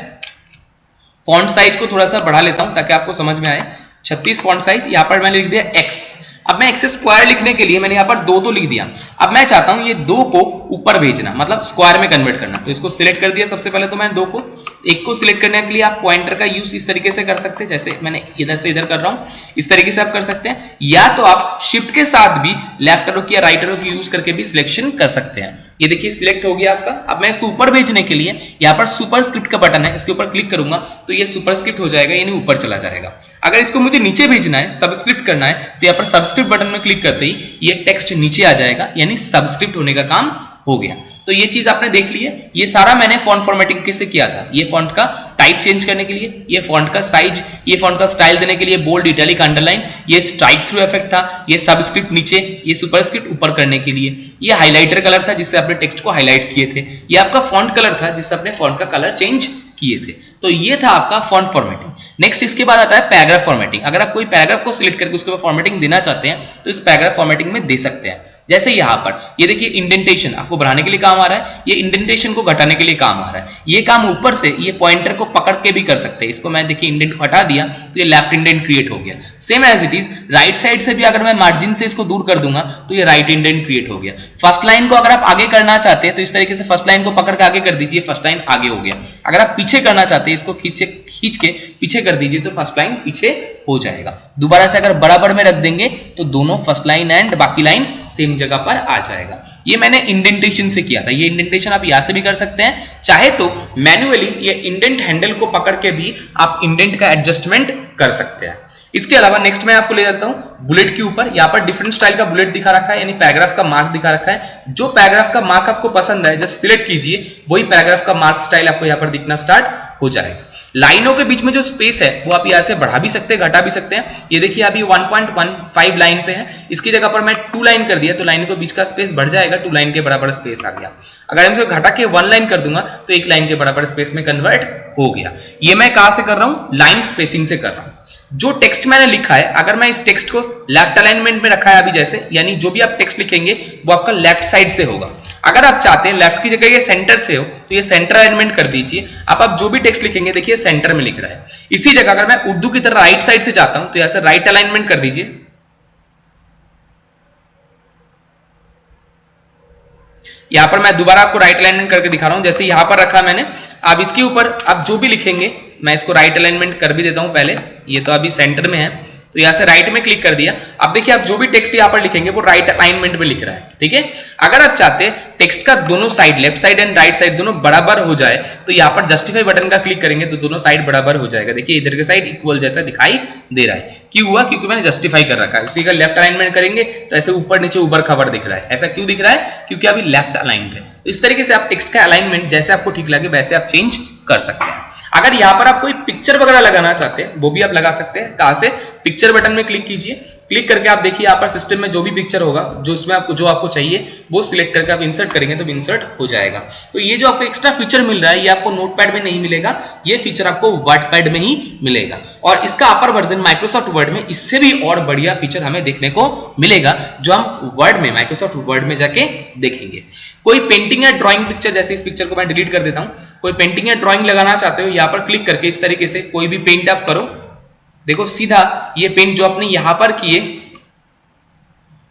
फॉन्ट साइज को थोड़ा सा बढ़ा लेता हूं ताकि आपको समझ में आए। 36 फॉन्ट साइज, यहाँ पर मैंने लिख दिया x। अब मैं एक्स स्क्वायर लिखने के लिए मैंने यहाँ पर 2 तो लिख दिया। अब मैं चाहता हूं ये 2 को ऊपर भेजना, मतलब स्क्वायर में कन्वर्ट करना। तो इसको सिलेक्ट कर दिया। सबसे पहले तो मैंने 2 को, एक को सिलेक्ट करने के लिए आप पॉइंटर का यूज इस तरीके से कर सकते हैं, जैसे मैंने इधर से इधर कर रहा हूं, इस तरीके से आप कर सकते हैं। या तो आप शिफ्ट के साथ भी लेफ्ट एरो की या राइट एरो की यूज करके भी सिलेक्शन कर सकते हैं। ये देखिए सिलेक्ट हो गया आपका। अब मैं इसको ऊपर भेजने के लिए यहाँ पर सुपरस्क्रिप्ट का बटन है, इसके ऊपर क्लिक करूंगा तो ये सुपरस्क्रिप्ट हो जाएगा, यानी ऊपर चला जाएगा। अगर इसको मुझे नीचे भेजना है, सबस्क्रिप्ट करना है, तो यहाँ पर सबस्क्रिप्ट बटन में क्लिक करते ही ये टेक्स्ट नीचे आ जाएगा, यानी सबस्क्रिप्ट होने का काम हो गया। तो ये चीज आपने देख ली है। ये सारा मैंने फॉन्ट फॉर्मेटिंग किससे किया था? ये फॉन्ट का टाइप चेंज करने के लिए, ये फॉन्ट का साइज, ये फॉन्ट का स्टाइल देने के लिए, बोल्ड, इटैलिक, अंडरलाइन, ये स्ट्राइक थ्रू इफेक्ट था, ये सबस्क्रिप्ट नीचे, ये सुपरस्क्रिप्ट ऊपर करने के लिए, ये हाइलाइटर कलर था जिससे आपने टेक्स्ट को हाईलाइट किए थे, ये आपका फॉन्ट कलर था जिससे आपने फॉन्ट का कलर चेंज किए थे। तो ये था आपका फॉन्ट फॉर्मेटिंग। नेक्स्ट इसके बाद आता है पैराग्राफ फॉर्मेटिंग। अगर आप कोई पैराग्राफ को सिलेक्ट करके उसके ऊपर फॉर्मेटिंग देना चाहते हैं तो इस पैराग्राफ फॉर्मेटिंग में दे सकते हैं। जैसे यहाँ पर ये देखिए इंडेंटेशन आपको बढ़ाने के लिए काम आ रहा है, ये इंडेंटेशन को घटाने के लिए काम आ रहा है। ये काम ऊपर से ये पॉइंटर को पकड़ के भी कर सकते हैं। इसको मैं देखिए इंडेंट को हटा दिया तो ये लेफ्ट इंडेंट क्रिएट हो गया। Same as it is right side से भी अगर मैं मार्जिन से इसको दूर कर दूंगा तो ये राइट इंडेंट क्रिएट हो गया। फर्स्ट लाइन को अगर आप आगे करना चाहते हैं तो इस तरीके से फर्स्ट लाइन को पकड़ के आगे कर दीजिए, फर्स्ट लाइन आगे हो गया। अगर आप पीछे करना चाहते हैं इसको खींच के पीछे कर दीजिए तो फर्स्ट लाइन पीछे हो जाएगा। दोबारा से अगर बराबर में रख देंगे तो दोनों फर्स्ट लाइन एंड बाकी लाइन सेम जगह पर आ जाएगा। ये मैंने इंडेंटेशन से किया था। ये इंडेंटेशन आप यहां से भी कर सकते हैं, चाहे तो मैन्युअली ये इंडेंट हैंडल को पकड़ के भी आप इंडेंट का एडजस्टमेंट कर सकते हैं। इसके अलावा नेक्स्ट मैं आपको ले जाता हूं बुलेट के ऊपर। यहाँ पर डिफरेंट स्टाइल का बुलेट दिखा रखा है, यानी पैराग्राफ का मार्क दिखा रखा है। जो पैराग्राफ का मार्क आपको पसंद है जस्ट सिलेक्ट कीजिए, वही पैराग्राफ का मार्क स्टाइल आपको यहाँ पर दिखना स्टार्ट हो जाएगा। लाइनों के बीच में जो स्पेस है वो आप यहाँ से बढ़ा भी सकते हैं, घटा भी सकते हैं। ये देखिए अभी 1.15 लाइन पे है, इसकी जगह पर मैं 2 लाइन कर दिया तो लाइन के बीच का स्पेस बढ़ जाएगा, 2 लाइन के बराबर स्पेस आ गया। अगर हम इसे घटा के 1 लाइन कर दूंगा तो 1 लाइन के बराबर स्पेस में कन्वर्ट हो गया। ये मैं कहां से कर रहा हूं? लाइन स्पेसिंग से कर रहा हूं। जो टेक्स्ट मैंने लिखा है, अगर मैं इस टेक्स्ट को लेफ्ट अलाइनमेंट में रखा है अभी जैसे, यानी जो भी आप टेक्स्ट लिखेंगे वो आपका लेफ्ट साइड से होगा। अगर आप चाहते हैं लेफ्ट की जगह ये सेंटर से हो तो ये सेंटर अलाइनमेंट कर दीजिए। आप जो भी टेक्स्ट लिखेंगे देखिए सेंटर में लिख रहा है। इसी जगह अगर मैं उर्दू की तरह राइट साइड से चाहता हूं तो यहां से राइट अलाइनमेंट कर दीजिए। यहां पर मैं दोबारा आपको राइट अलाइनमेंट करके दिखा रहा हूं। जैसे यहां पर रखा मैंने, अब इसके ऊपर आप जो भी लिखेंगे, मैं इसको राइट अलाइनमेंट कर भी देता हूं पहले। ये तो अभी सेंटर में है तो यहां से राइट में क्लिक कर दिया। अब देखिए आप जो भी टेक्स्ट यहां पर लिखेंगे वो राइट अलाइनमेंट में लिख रहा है, ठीक है। अगर आप चाहते हैं टेक्स्ट का दोनों side, left side and right side दोनों बराबर हो जाए तो यहां पर जस्टिफाई बटन का क्लिक करेंगे तो दोनों साइड बराबर हो जाएगा। देखिए इधर के साइड इक्वल जैसा दिखाई दे रहा है। क्यों हुआ? क्योंकि मैंने जस्टिफाई कर रखा है। उसी का लेफ्ट अलाइनमेंट करेंगे तो ऐसे ऊपर नीचे ऊपर खबर दिख रहा है। ऐसा क्यों दिख रहा है? क्योंकि अभी लेफ्ट अलाइंड है। तो इस तरीके से आप टेक्स्ट का अलाइनमेंट जैसे आपको ठीक लगे वैसे आप चेंज कर सकते हैं। अगर यहां पर आप कोई पिक्चर वगैरह लगाना चाहते हैं वो भी आप लगा सकते हैं। कहां से? पिक्चर बटन में क्लिक कीजिए। क्लिक करके आप देखिए यहाँ पर सिस्टम में जो भी पिक्चर होगा, जो इसमें जो आपको चाहिए वो सिलेक्ट करके आप इंसर्ट करेंगे तो इंसर्ट हो जाएगा। तो ये जो आपको एक्स्ट्रा फीचर मिल रहा है ये आपको नोटपैड में नहीं मिलेगा, ये फीचर आपको वर्डपैड में ही मिलेगा। और इसका अपर वर्जन माइक्रोसॉफ्ट वर्ड में इससे भी और बढ़िया फीचर हमें देखने को मिलेगा, जो हम वर्ड में माइक्रोसॉफ्ट वर्ड में जाके देखेंगे। कोई पेंटिंग या ड्राइंग पिक्चर, जैसे इस पिक्चर को मैं डिलीट कर देता हूं, कोई पेंटिंग या ड्राइंग लगाना चाहते हो यहाँ पर क्लिक करके इस तरीके से कोई भी पेंट आप करो। देखो सीधा ये पेंट जो आपने यहां पर किए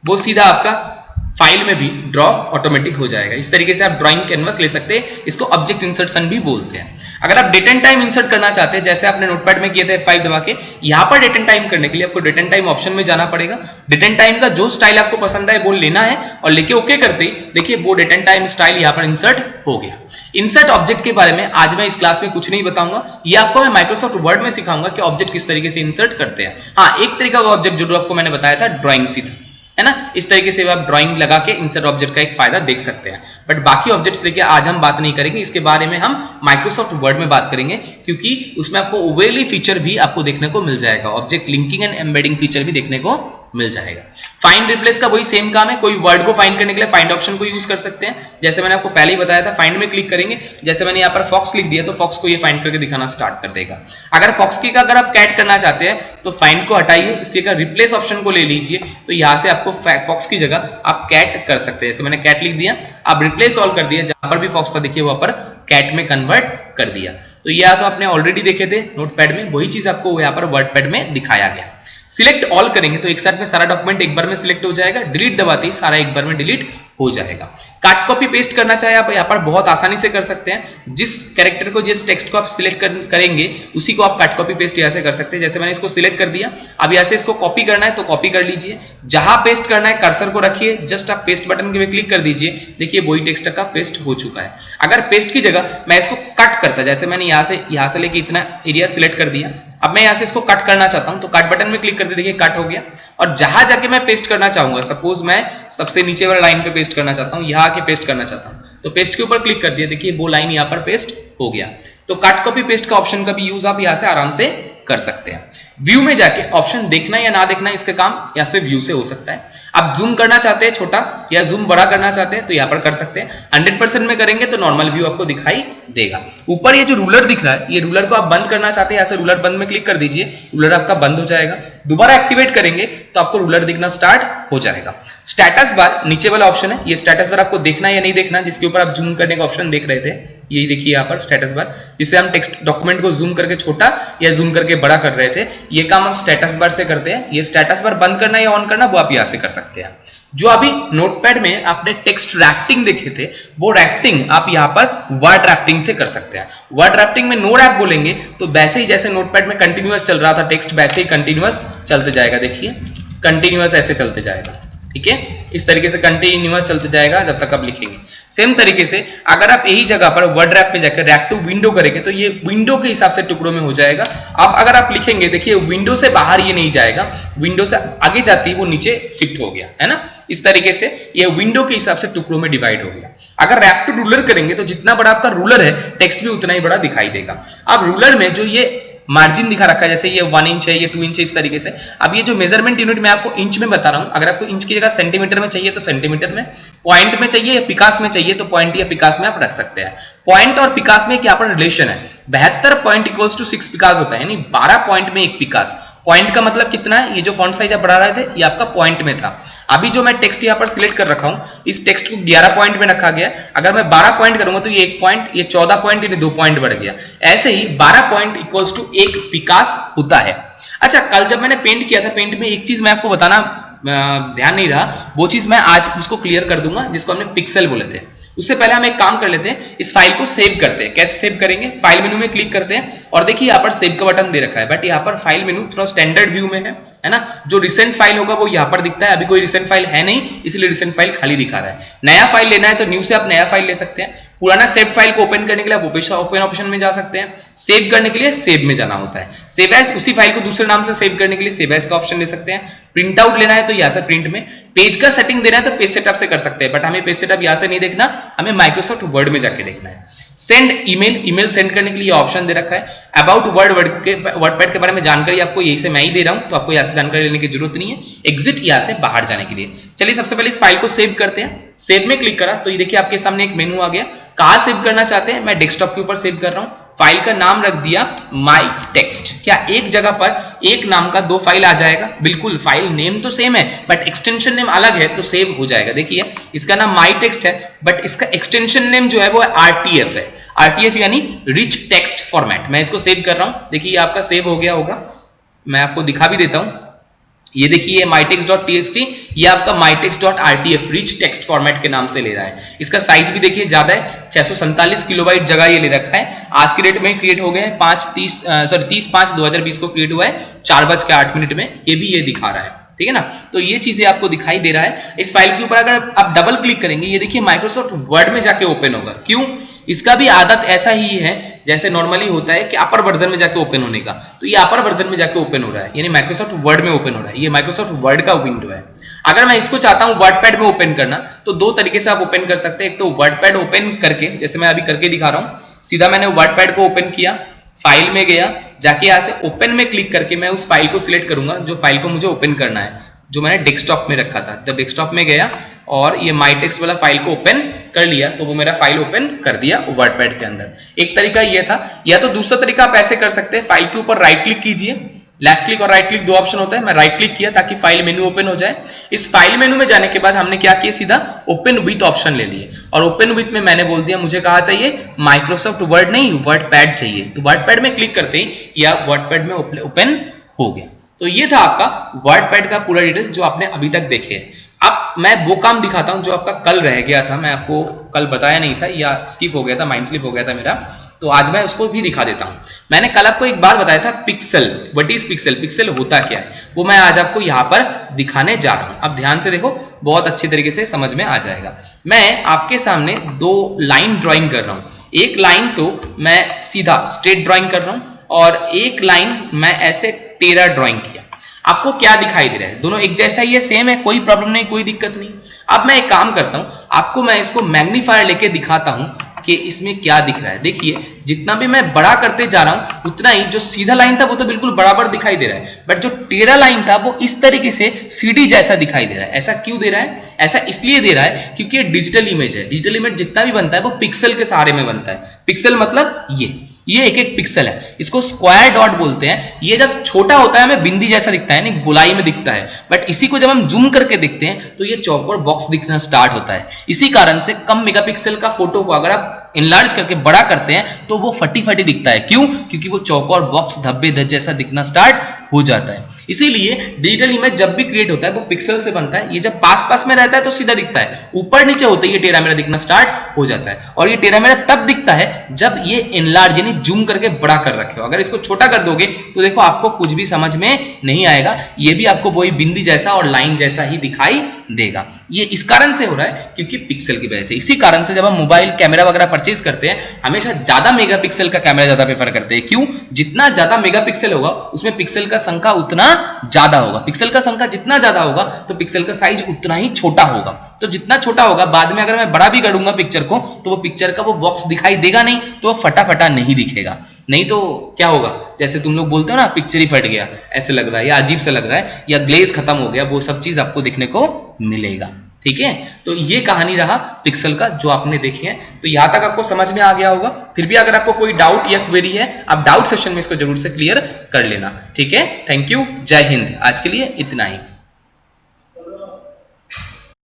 वो सीधा आपका फाइल में भी ड्रॉ ऑटोमेटिक हो जाएगा। इस तरीके से आप ड्राइंग कैनवस ले सकते हैं। इसको ऑब्जेक्ट इंसर्शन भी बोलते हैं। अगर आप डेट एंड टाइम इंसर्ट करना चाहते हैं, जैसे आपने नोटपैड में किए थे F5 दबा के, यहां पर डेट एंड टाइम करने के लिए आपको डेट एंड टाइम ऑप्शन में जाना पड़ेगा। डेट एंड टाइम का जो स्टाइल आपको पसंद है वो लेना है और लेके ओके करते ही देखिए वो डेट एंड टाइम स्टाइल यहां पर इंसर्ट हो गया। इंसर्ट ऑब्जेक्ट के बारे में आज मैं इस क्लास में कुछ नहीं बताऊंगा, ये आपको मैं माइक्रोसॉफ्ट वर्ड में सिखाऊंगा कि ऑब्जेक्ट किस तरीके से इंसर्ट करते हैं। हाँ, एक तरीका का ऑब्जेक्ट जो आपको मैंने बताया था ड्राइंग सी था, है ना। इस तरीके से आप ड्राइंग लगा के इंसर्ट ऑब्जेक्ट का एक फायदा देख सकते हैं। बट बाकी ऑब्जेक्ट्स लेके आज हम बात नहीं करेंगे, इसके बारे में हम माइक्रोसॉफ्ट वर्ड में बात करेंगे, क्योंकि उसमें आपको ओवरली फीचर भी आपको देखने को मिल जाएगा। Object linking and embedding feature भी देखने को मिल जाएगा। फाइंड रिप्लेस का वही सेम काम है। कोई वर्ड को फाइंड करने के लिए फाइंड ऑप्शन को यूज कर सकते हैं, जैसे मैंने आपको पहले ही बताया था। फाइंड में क्लिक करेंगे, जैसे मैंने यहाँ पर फॉक्स लिख दिया तो फॉक्स को ये फाइंड करके दिखाना स्टार्ट कर देगा। अगर फॉक्स की का अगर आप कैट करना चाहते हैं तो फाइंड को हटाइए, इसके का रिप्लेस ऑप्शन को ले लीजिए, तो यहाँ से आपको फॉक्स की जगह आप कैट कर सकते हैं। जैसे मैंने कैट लिख दिया, आप रिप्लेस ऑल कर दिया, जहां पर भी फॉक्स था देखिए वहां पर कैट में कन्वर्ट कर दिया। तो यह तो आपने ऑलरेडी देखे थे नोटपैड में, वही चीज आपको यहाँ पर वर्डपैड में दिखाया गया। सिलेक्ट ऑल करेंगे तो एक साथ में सारा डॉक्यूमेंट एक बार में सिलेक्ट हो जाएगा। डिलीट दबाते ही सारा एक बार में डिलीट हो जाएगा। कट कॉपी पेस्ट करना चाहे आप यहाँ पर बहुत आसानी से कर सकते हैं। जिस कैरेक्टर को, जिस टेक्स्ट को आप सिलेक्ट करेंगे उसी को आप कट कॉपी पेस्ट यहाँ से कर सकते हैं। जैसे मैंने इसको सिलेक्ट कर दिया, अब यहाँ से इसको कॉपी करना है तो कॉपी कर लीजिए। जहां पेस्ट करना है कर्सर को रखिए, जस्ट आप पेस्ट बटन के पे क्लिक कर दीजिए, देखिए वही टेक्स्ट का पेस्ट हो चुका है। अगर पेस्ट की जगह मैं इसको कट करता, जैसे मैंने यहाँ से लेके इतना एरिया सिलेक्ट कर दिया, अब मैं यहाँ से इसको कट करना चाहता हूं तो कट बटन में क्लिक करते देखिए कट हो गया। और जहां जाके मैं पेस्ट करना चाहूंगा, सपोज मैं सबसे नीचे वाला लाइन पे पेस्ट करना चाहता हूं, यहाँ आके पेस्ट करना चाहता हूं तो पेस्ट के ऊपर क्लिक कर दिया, देखिए वो लाइन यहाँ पर पेस्ट हो गया। तो कट कॉपी पेस्ट का ऑप्शन का भी यूज आप यहाँ से आराम से कर सकते हैं। व्यू में जाके ऑप्शन देखना या ना देखना, इसका काम यहाँ से व्यू से हो सकता है। आप जूम करना चाहते हैं छोटा या जूम बड़ा करना चाहते हैं तो यहाँ पर कर सकते हैं। 100% में करेंगे तो नॉर्मल व्यू आपको दिखाई देगा। ऊपर ये जो रूलर दिख रहा है, ये रूलर को आप बंद करना चाहते हैं, यहाँ से रूलर बंद में क्लिक कर दीजिए, रूलर आपका बंद हो जाएगा। दोबारा एक्टिवेट करेंगे तो आपको रूलर दिखना स्टार्ट हो जाएगा। स्टेटस बार नीचे वाला ऑप्शन है, ये स्टेटस बार आपको देखना या नहीं देखना, जिसके ऊपर आप जूम करने का ऑप्शन देख रहे थे, यही देखिए यहाँ पर स्टेटस बार, जिससे हम टेक्स्ट डॉक्यूमेंट को जूम करके छोटा या जूम करके बड़ा कर रहे थे, ये काम हम स्टेटस बार से करते हैं। ये स्टेटस बार बंद करना या ऑन करना वो आप यहाँ से कर सकते हैं। जो अभी नोटपैड में आपने टेक्स्ट रैप्टिंग देखे थे, वो रैप्टिंग आप यहाँ पर वर्ड रैप्टिंग से कर सकते हैं। वर्ड रैप्टिंग में नो रैप बोलेंगे तो वैसे ही जैसे नोटपैड में कंटिन्यूअस चल रहा था टेक्स्ट, वैसे ही कंटिन्यूअस चलते जाएगा। देखिए कंटिन्यूअस ऐसे चलते जाएगा, ठीक है, इस तरीके से कंटिन्यूअस चलते जाएगा जब तक आप लिखेंगे। सेम तरीके से अगर आप यही जगह पर वर्ड रैप में जाकर रैप टू विंडो करेंगे तो ये विंडो के हिसाब से टुकड़ों में हो जाएगा। अब अगर आप लिखेंगे, देखिए विंडो से बाहर ये नहीं जाएगा, विंडो से आगे जाती है वो नीचे शिफ्ट हो गया, है ना। इस तरीके से ये विंडो के हिसाब से टुकड़ों में डिवाइड हो गया। अगर रैप टू रूलर करेंगे तो जितना बड़ा आपका रूलर है टेक्स्ट भी उतना ही बड़ा दिखाई देगा। अब रूलर में जो ये मार्जिन दिखा रखा है, जैसे ये 1 इंच है, ये 2 इंच है, इस तरीके से। अब ये जो मेजरमेंट यूनिट मैं आपको इंच में बता रहा हूं, अगर आपको इंच की जगह सेंटीमीटर में चाहिए तो सेंटीमीटर में, पॉइंट में चाहिए या पिकास में चाहिए तो पॉइंट या पिकास में आप रख सकते हैं। पॉइंट और पिकास में क्या पर रिलेशन है, 72 पॉइंट इक्वल्स टू 6 पिकास होता है, यानी 12 पॉइंट में 1 पिकास। पॉइंट का मतलब कितना है, ये जो फॉन्ट साइज आप बढ़ा रहे थे ये आपका पॉइंट में था। अभी जो मैं टेक्स्ट यहाँ पर सिलेक्ट कर रखा हूं, इस टेक्स्ट को 11 पॉइंट में रखा गया। अगर मैं 12 पॉइंट करूंगा तो ये 1 पॉइंट, ये 14 पॉइंट, यानी 2 पॉइंट बढ़ गया। ऐसे ही 12 पॉइंट इक्वल्स टू 1 पिकास होता है। अच्छा, कल जब मैंने पेंट किया था, पेंट में एक चीज मैं आपको बताना ध्यान नहीं रहा, वो चीज मैं आज उसको क्लियर कर दूंगा, जिसको हमने पिक्सल बोले थे। उससे पहले हम एक काम कर लेते हैं, इस फाइल को सेव करते हैं। कैसे सेव करेंगे, फाइल मेनू में क्लिक करते हैं और देखिए यहाँ पर सेव का बटन दे रखा है, बट यहाँ पर फाइल मेनू थोड़ा स्टैंडर्ड व्यू में है ना। जो रिसेंट फाइल होगा वो यहाँ पर दिखता है, अभी कोई रिसेंट फाइल है नहीं, इसलिए रिसेंट फाइल खाली दिखा रहा है। नया फाइल लेना है तो न्यू से आप नया फाइल ले सकते हैं। पुराना सेव फाइल को ओपन करने के लिए आप ओपन ऑप्शन में जा सकते हैं। सेव करने के लिए सेव में जाना होता है। सेव एज, उसी फाइल को दूसरे नाम से सेव करने के लिए सेव एज का ऑप्शन ले सकते हैं। प्रिंट आउट लेना है तो यहाँ से प्रिंट में, पेज का सेटिंग देना है तो पेज सेटअप से कर सकते हैं, बट हमें पेज सेटअप यहाँ से नहीं देखना, हमें माइक्रोसॉफ्ट वर्ड में जाके देखना है। सेंड ईमेल, ईमेल सेंड करने के लिए ऑप्शन दे रखा है। अबाउट वर्डपैड के बारे में जानकारी आपको यही से मैं ही दे रहा हूं, तो आपको यहाँ से जानकारी लेने की जरूरत नहीं है। एग्जिट यहाँ से बाहर जाने के लिए। चलिए सबसे पहले इस फाइल को सेव करते हैं। सेव में क्लिक करा तो ये देखिए आपके सामने एक मेनू आ गया। कहां सेव करना चाहते हैं, मैं डेस्कटॉप के ऊपर सेव कर रहा हूं। फाइल का नाम रख दिया माई टेक्स्ट। क्या एक जगह पर एक नाम का 2 फाइल आ जाएगा? बिल्कुल, फाइल नेम तो सेम है बट एक्सटेंशन नेम अलग है तो सेव हो जाएगा। देखिए इसका नाम माई टेक्स्ट है बट इसका एक्सटेंशन नेम जो है वो RTF है। RTF यानी रिच टेक्स्ट फॉर्मेट। मैं इसको सेव कर रहा हूं, देखिए ये आपका सेव हो गया होगा। मैं आपको दिखा भी देता हूं, ये देखिए mytext.txt, ये आपका mytext.rtf रिच टेक्स्ट फॉर्मेट के नाम से ले रहा है। इसका साइज भी देखिए ज्यादा है, 647 किलोबाइट जगह ये ले रखा है। आज की डेट में क्रिएट हो गया है 30/5/2020 को क्रिएट हुआ है 4:08 में। ये भी ये दिखा रहा है, ठीक है ना। तो ये चीजें आपको दिखाई दे रहा है। इस फाइल के ऊपर अगर आप डबल क्लिक करेंगे, ये देखिए माइक्रोसॉफ्ट वर्ड में जाके ओपन होगा। क्यों? इसका भी आदत ऐसा ही है जैसे नॉर्मली होता है कि अपर वर्जन में जाके ओपन होने का, तो ये अपर वर्जन में जाके ओपन हो रहा है, यानी माइक्रोसॉफ्ट वर्ड में ओपन हो रहा है। ये माइक्रोसॉफ्ट वर्ड का विंडो है। अगर मैं इसको चाहता हूं वर्डपैड में ओपन करना, तो 2 तरीके से आप ओपन कर सकते हैं। एक तो वर्डपैड ओपन करके, जैसे मैं अभी करके दिखा रहा हूं, सीधा मैंने वर्डपैड को ओपन किया, फाइल में गया, जाके यहां से ओपन में क्लिक करके मैं उस फाइल को सिलेक्ट करूंगा जो फाइल को मुझे ओपन करना है, जो मैंने डेस्कटॉप में रखा था। जब डेस्कटॉप में गया और ये माई टेक्स्ट वाला फाइल को ओपन कर लिया तो वो मेरा फाइल ओपन कर दिया वर्डपैड के अंदर। एक तरीका ये था, या तो दूसरा तरीका आप ऐसे कर सकते हैं, फाइल के ऊपर राइट क्लिक कीजिए। लेफ्ट क्लिक और राइट क्लिक 2 ऑप्शन होता है, मैं राइट क्लिक किया ताकि फाइल मेनू ओपन हो जाए। इस फाइल मेनू में जाने के बाद हमने क्या किया, सीधा ओपन विथ ऑप्शन ले लिए और ओपन विथ में मैंने बोल दिया मुझे कहा चाहिए माइक्रोसॉफ्ट वर्ड नहीं वर्डपैड चाहिए। तो वर्डपैड में क्लिक करते ही या वर्डपैड में ओपन हो गया। तो ये था आपका वर्डपैड का पूरा डिटेल जो आपने अभी तक देखे है। अब मैं वो काम दिखाता हूं जो आपका कल रह गया था, मैं आपको कल बताया नहीं था या स्किप हो गया था, माइंड स्लिप हो गया था मेरा, तो आज मैं उसको भी दिखा देता हूं। मैंने कल आपको एक बार बताया था pixel, what is pixel, pixel होता क्या है, वो मैं आज आपको यहां पर दिखाने जा रहा हूं। अब ध्यान से देखो, बहुत अच्छी तरीके से समझ में आ जाएगा। मैं आपके सामने 2 लाइन ड्राइंग कर रहा हूं। एक लाइन तो मैं सीधा स्ट्रेट ड्राइंग कर रहा हूं और एक लाइन मैं ऐसे टेढ़ा ड्राइंग किया। आपको क्या दिखाई दे रहा है, दोनों एक जैसा ही है, सेम है, कोई प्रॉब्लम नहीं, कोई दिक्कत नहीं। अब मैं एक काम करता हूं, आपको मैं इसको मैग्नीफायर लेके दिखाता हूं कि इसमें क्या दिख रहा है। देखिए जितना भी मैं बड़ा करते जा रहा हूं उतना ही जो सीधा लाइन था वो तो बिल्कुल बराबर दिखाई दे रहा है, बट जो टेढ़ा लाइन था वो इस तरीके से सीढ़ी जैसा दिखाई दे रहा है। ऐसा क्यों दे रहा है? ऐसा इसलिए दे रहा है क्योंकि ये डिजिटल इमेज है। डिजिटल इमेज जितना भी बनता है वो पिक्सल के सहारे में बनता है। पिक्सल मतलब ये एक पिक्सल है, इसको स्क्वायर डॉट बोलते हैं। ये जब छोटा होता है हमें बिंदी जैसा दिखता है, नहीं गोलाई में दिखता है, बट इसी को जब हम जूम करके देखते हैं तो ये चौकोर बॉक्स दिखना स्टार्ट होता है। इसी कारण से कम मेगापिक्सल का फोटो को अगर आप इनलार्ज करके बड़ा करते हैं तो वो फटी फटी दिखता है। क्यों? क्योंकि वो चौकोर बॉक्स धब्बे धज जैसा दिखना स्टार्ट हो जाता है। इसीलिए डिजिटल इमेज जब भी क्रिएट होता है वो पिक्सल से बनता है। ये जब पास पास में रहता है तो सीधा दिखता है, ऊपर नीचे होते ही ये टेढ़ा मेढ़ा दिखना स्टार्ट हो जाता है। और ये टेढ़ा मेढ़ा तब दिखता है जब ये इनलार्ज यानी जूम करके बड़ा कर रखे हो। अगर इसको छोटा कर दोगे तो देखो आपको कुछ भी समझ में नहीं आएगा, ये भी आपको वही बिंदी जैसा और लाइन जैसा ही दिखाई देगा। ये इस कारण से हो रहा है क्योंकि पिक्सल की वजह से। इसी कारण से जब हम मोबाइल कैमरा वगैरह परचेज करते हैं हमेशा ज्यादा मेगापिक्सल का कैमरा ज्यादा प्रेफर करते हैं। क्यों? जितना ज्यादा मेगापिक्सल होगा उसमें पिक्सल का संख्या उतना ज्यादा होगा। पिक्सल का संख्या जितना ज्यादा होगा तो पिक्सल का साइज उतना ही छोटा होगा। तो जितना छोटा होगा बाद में अगर मैं बड़ा भी करूंगा पिक्चर को तो वो पिक्चर का वो बॉक्स दिखाई देगा नहीं, तो वो फटा फटा नहीं दिखेगा। नहीं तो क्या होगा, जैसे तुम लोग बोलते हो ना पिक्चर ही फट गया, ऐसे लग रहा है या अजीब सा लग रहा है या ग्लेज खत्म हो गया, वो सब चीज आपको देखने को मिलेगा। ठीक है, तो ये कहानी रहा पिक्सल का जो आपने देखे हैं। तो यहां तक आपको समझ में आ गया होगा। फिर भी अगर आपको कोई डाउट या क्वेरी है आप डाउट सेशन में इसको जरूर से क्लियर कर लेना। ठीक है, थैंक यू, जय हिंद। आज के लिए इतना ही।